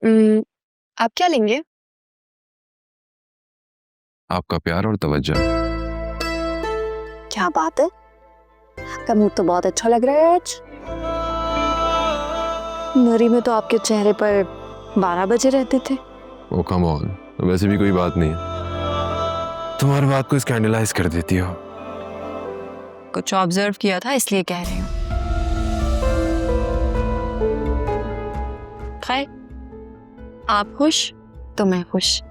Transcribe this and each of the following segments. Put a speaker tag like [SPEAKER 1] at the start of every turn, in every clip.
[SPEAKER 1] उम्म, आप क्या लेंगे?
[SPEAKER 2] आपका प्यार और तवज्जो।
[SPEAKER 1] क्या बात है, आपका मूड तो बहुत अच्छा लग रहा है आज। नरी में तो आपके चेहरे पर 12 बजे रहते थे।
[SPEAKER 2] ओ कम ऑन, वैसे भी कोई बात नहीं है, तुम हर बात को स्कैंडलाइज कर देती हो।
[SPEAKER 1] कुछ ऑब्जर्व किया था इसलिए कह रही हूँ। खैर, आप खुश तो मैं खुश।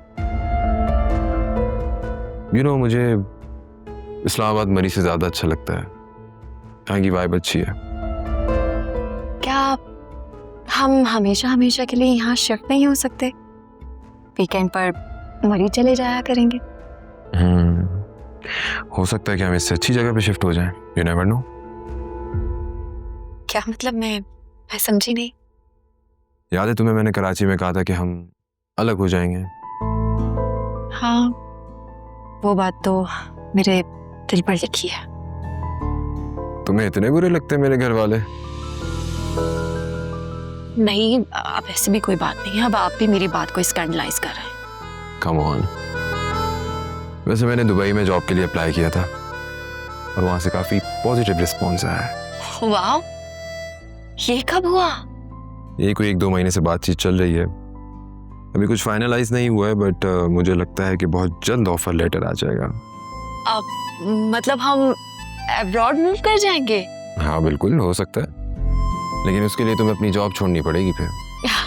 [SPEAKER 2] मुझे इस्लामाबाद मरी से ज्यादा अच्छा लगता है, यहाँ की वाइब अच्छी है।
[SPEAKER 1] क्या हम हमेशा हमेशा के लिए यहाँ शिफ्ट नहीं हो सकते? वीकेंड पर मरी चले जाया करेंगे।
[SPEAKER 2] हो सकता है कि हम इससे अच्छी जगह पे शिफ्ट हो जाएं, यू नेवर नो।
[SPEAKER 1] क्या मतलब? मैं समझी नहीं।
[SPEAKER 2] याद है तुम्हें मैंने कराची में कहा था कि हम अलग हो जाएंगे?
[SPEAKER 1] हाँ, वो बात तो मेरे दिल पर लिखी है।
[SPEAKER 2] तुम्हें इतने बुरे लगते हैं मेरे घर वाले?
[SPEAKER 1] नहीं, अब ऐसे भी कोई बात नहीं है। अब आप भी मेरी बात को स्कैंडलाइज कर रहे हैं।
[SPEAKER 2] Come on. वैसे मैंने दुबई में जॉब के लिए अप्लाई किया था और वहां से काफी पॉजिटिव रिस्पॉन्स आया है।
[SPEAKER 1] वाह, ये कब हुआ?
[SPEAKER 2] ये कोई 1-2 महीने से बातचीत चल रही है, अभी कुछ फाइनलाइज नहीं हुआ है, बट मुझे लगता है कि बहुत जल्द ऑफर लेटर आ जाएगा।
[SPEAKER 1] अब मतलब हम अब्रॉड मूव कर जाएंगे?
[SPEAKER 2] हाँ बिल्कुल हो सकता है, लेकिन उसके लिए तुम्हें अपनी जॉब छोड़नी पड़ेगी फिर।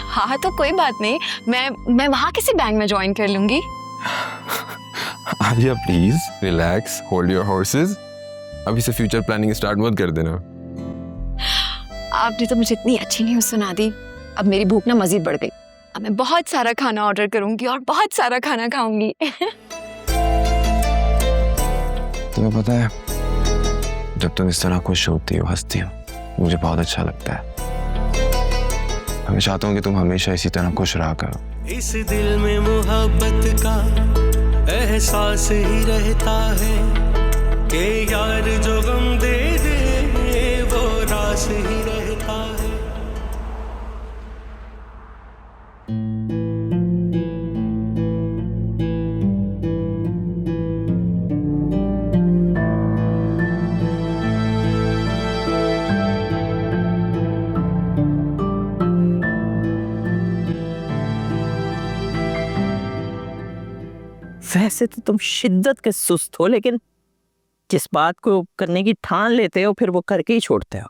[SPEAKER 1] हाँ तो कोई बात नहीं, मैं वहाँ किसी बैंक में ज्वाइन कर लूंगी।
[SPEAKER 2] Alia please relax, hold your horses. अभी से फ्यूचर प्लानिंग स्टार्ट मत कर देना।
[SPEAKER 1] आपने तो मुझे इतनी अच्छी न्यूज़ सुना दी, अब मेरी भूख ना मजीद बढ़ गई। अब मैं बहुत सारा खाना ऑर्डर करूंगी और बहुत सारा खाना खाऊंगी।
[SPEAKER 2] तुम्हें पता है, जब तुम इस तरह खुश होती हो, हंसती हो, मुझे बहुत अच्छा लगता है। मैं चाहता हूँ कि तुम हमेशा इसी तरह खुश रहा करो।
[SPEAKER 3] इस दिल में मोहब्बत का एहसास ही रहता है कि यार जो गम दे दे वो रास ही रहता है।
[SPEAKER 4] वैसे तो तुम शिद्दत के सुस्त हो, लेकिन जिस बात को करने की ठान लेते हो फिर वो करके ही छोड़ते हो।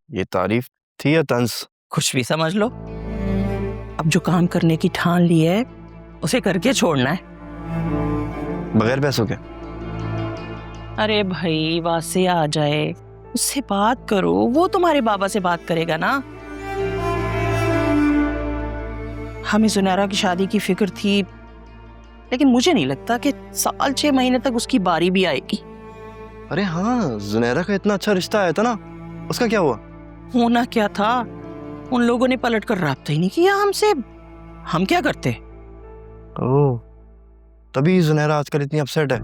[SPEAKER 5] ये तारीफ थी या तंज?
[SPEAKER 4] कुछ भी समझ लो, अब जो काम करने की ठान ली है उसे करके छोड़ना है।
[SPEAKER 5] बगैर पैसों के?
[SPEAKER 4] अरे भाई, वासे आ जाए उससे बात करो, वो तुम्हारे बाबा से बात करेगा ना। हमें जुनैरा की शादी की फिक्र थी, लेकिन मुझे नहीं लगता कि 6 महीने तक उसकी बारी भी आएगी।
[SPEAKER 5] अरे हाँ, जुनैरा का इतना अच्छा रिश्ता आया था ना, उसका क्या हुआ?
[SPEAKER 4] होना क्या था, उन लोगों ने पलट कर राब्ता ही नहीं किया हमसे। हम क्या करते?
[SPEAKER 5] ओह, तभी जुनैरा आजकल इतनी अपसेट है।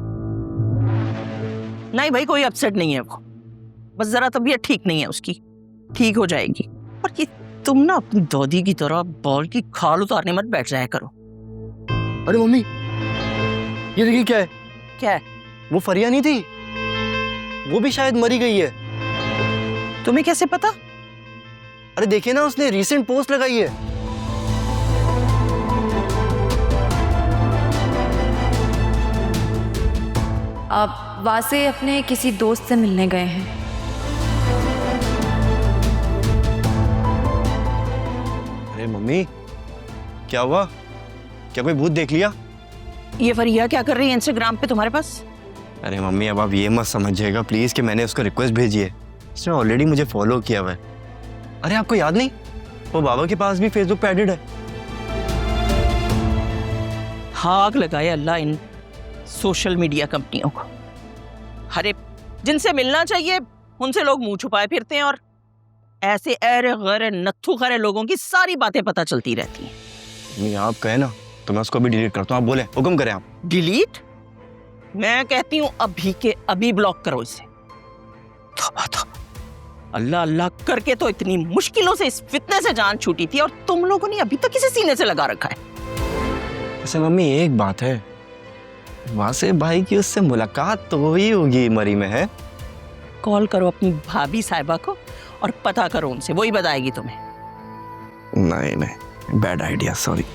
[SPEAKER 4] नहीं भाई, कोई अपसेट नहीं है वो, बस जरा तबीयत ठीक नहीं है उसकी, ठीक हो जाएगी। और ये तुम ना अपनी दादी की तरह बाल की खाल उतारने मत बैठ जाया करो।
[SPEAKER 5] अरे मम्मी, ये देखिए क्या है।
[SPEAKER 4] क्या है?
[SPEAKER 5] वो फरिया नहीं थी, वो भी शायद मरी गई है।
[SPEAKER 4] तुम्हें कैसे पता?
[SPEAKER 5] अरे देखिए ना, उसने रीसेंट पोस्ट लगाई है।
[SPEAKER 1] अब वासे अपने किसी दोस्त से मिलने गए हैं।
[SPEAKER 5] अरे मम्मी, क्या हुआ? क्या कोई भूत देख लिया?
[SPEAKER 4] ये फरिया क्या कर रही है इंस्टाग्राम पे तुम्हारे पास?
[SPEAKER 5] अरे मम्मी, अब आप ये मत समझिएगा प्लीज कि मैंने उसको रिक्वेस्ट भेजी है। उसने ऑलरेडी मुझे फॉलो किया हुआ है। अरे आपको याद नहीं, वो बाबा के पास भी फेसबुक पे एडिड है।
[SPEAKER 4] आग लगाए अल्लाह इन सोशल मीडिया कंपनियों को। अरे जिनसे मिलना चाहिए उनसे लोग मुंह छुपाए फिरते हैं, और ऐसे अरे गैर नत्थु खरे लोगों की सारी बातें पता चलती रहती हैं।
[SPEAKER 5] मम्मी आप कहे ना तो मैं उसको अभी डिलीट करता हूँ, आप बोले, हुक्म करें आप।
[SPEAKER 4] डिलीट? मैं कहती हूँ अभी के अभी ब्लॉक करो इसे। तौबा तौबा, अल्लाह अल्लाह करके तो इतनी मुश्किलों से इस फितने से जान छूटी थी और तुम लोगों ने अभी तक इसे सीने से लगा रखा है।
[SPEAKER 5] वैसे मम्मी एक बात है, वासिफ भाई की उससे मुलाकात तो हुई होगी मरी में, है?
[SPEAKER 4] कॉल करो अपनी भाभी साहिबा को और पता करो उनसे, वही बताएगी तुम्हें।
[SPEAKER 5] नहीं नहीं, बैड आइडिया, सॉरी।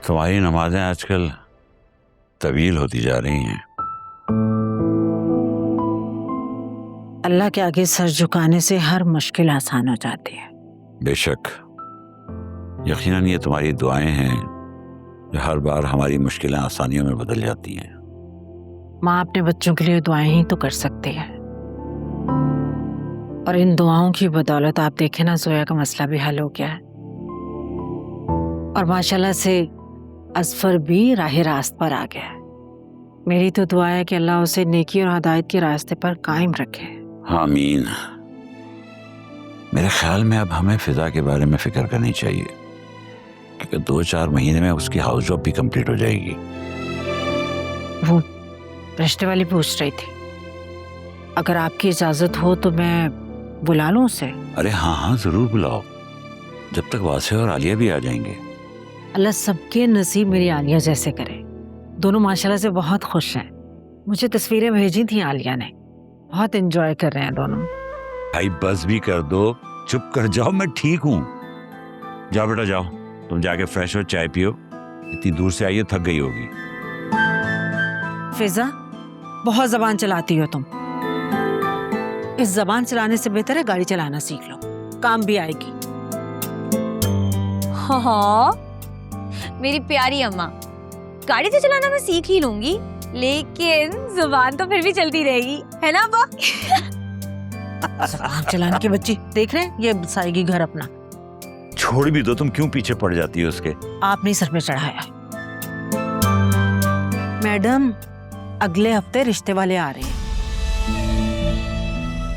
[SPEAKER 6] तुम्हारी नमाजें आजकल तवील होती जा रही हैं।
[SPEAKER 7] अल्लाह के आगे सर झुकाने से हर मुश्किल आसान हो जाती है।
[SPEAKER 6] बेशक, यकीनन ये तुम्हारी दुआएं हैं जो हर बार हमारी मुश्किलें आसानियों में बदल जाती हैं।
[SPEAKER 7] माँ अपने बच्चों के लिए दुआएं ही तो कर सकती है, और इन दुआओं की बदौलत आप देखें ना, जोया का मसला भी हल हो गया है और माशाल्लाह से असफर भी राह रास्त पर आ गया है। मेरी तो दुआ है कि अल्लाह उसे नेकी और हदायत के रास्ते पर कायम रखे।
[SPEAKER 6] आमीन। मेरे ख्याल में अब हमें फिजा के बारे में फिक्र करनी चाहिए, क्योंकि 2-4 महीने में उसकी हाउस जॉब भी कंप्लीट हो जाएगी।
[SPEAKER 7] वो रिश्ते वाली पूछ रही थी, अगर आपकी इजाजत हो तो मैं बुला लूं उसे?
[SPEAKER 6] अरे हाँ हाँ, जरूर बुलाओ, जब तक वासे और आलिया भी आ जाएंगे।
[SPEAKER 7] अल्लाह सबके नसीब मेरी आलिया जैसे करे। दोनों माशाल्लाह से बहुत खुश हैं। मुझे तस्वीरें भेजी थी आलिया ने, बहुत एंजॉय कर रहे हैं दोनों।
[SPEAKER 6] भाई बस भी कर दो, चुप कर जाओ, मैं ठीक हूँ। जाओ बेटा जाओ, तुम जाके फ्रेश हो, चाय पियो, इतनी दूर से आई है, थक गई होगी।
[SPEAKER 7] फिजा, बहुत जबान चलाती हो तुम। इस जबान चलाने से बेहतर है गाड़ी चलाना सीख लो, काम भी आएगी।
[SPEAKER 1] हाँ मेरी प्यारी अम्मा, गाड़ी तो चलाना मैं सीख ही लूंगी, लेकिन जुबान तो फिर भी चलती रहेगी, है ना अब्बा?
[SPEAKER 7] जबान चलाने की बच्ची देख रहे हैं, ये बसाएगी घर अपना।
[SPEAKER 6] छोड़ भी दो, तुम क्यों पीछे पड़ जाती है उसके?
[SPEAKER 7] आपने सर पे चढ़ाया। मैडम, अगले हफ्ते रिश्ते वाले आ रहे हैं।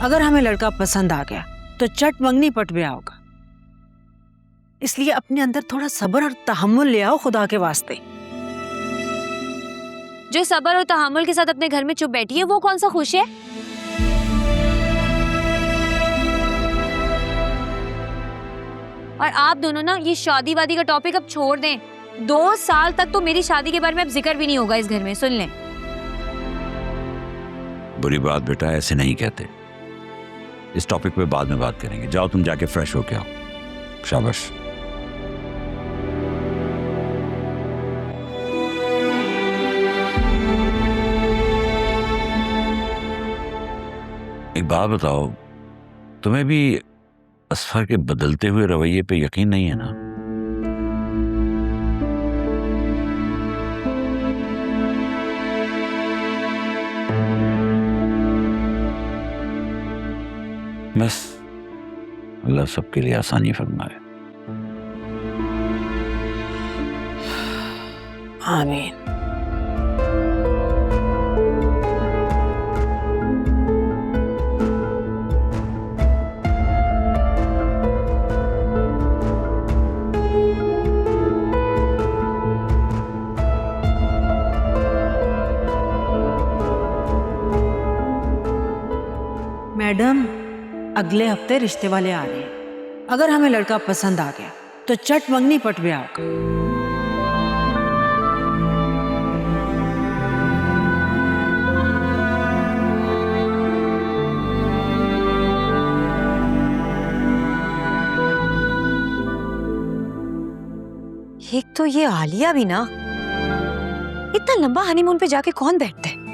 [SPEAKER 7] अगर हमें लड़का पसंद आ गया तो चट मंगनी पट ब्याह होगा, इसलिए अपने अंदर थोड़ा सब्र और तहम्मुल ले आओ खुदा के वास्ते।
[SPEAKER 1] जो सब्र और तहम्मुल के साथ अपने घर में चुप बैठी है, वो कौन सा खुश है? और आप दोनों ना ये शादी वादी का टॉपिक अब छोड़ दें। 2 साल तक तो मेरी शादी के बारे में अब जिक्र भी नहीं होगा इस घर में, सुन लें।
[SPEAKER 6] बुरी बात बेटा, ऐसे नहीं कहते। इस टॉपिक पे बाद में बात करेंगे। जाओ तुम जाके फ्रेश होके आओ। शाबाश। एक बात बताओ, तुम्हें भी असफर के बदलते हुए रवैये पे यकीन नहीं है ना? बस अल्लाह सबके लिए आसानी फरमाए।
[SPEAKER 7] आमीन। मैडम, अगले हफ्ते रिश्ते वाले आ रहे हैं। अगर हमें लड़का पसंद आ गया तो चट मंगनी पट ब्याह होगा।
[SPEAKER 1] एक तो ये आलिया भी ना, इतना लंबा हनीमून पे जाके कौन बैठता है?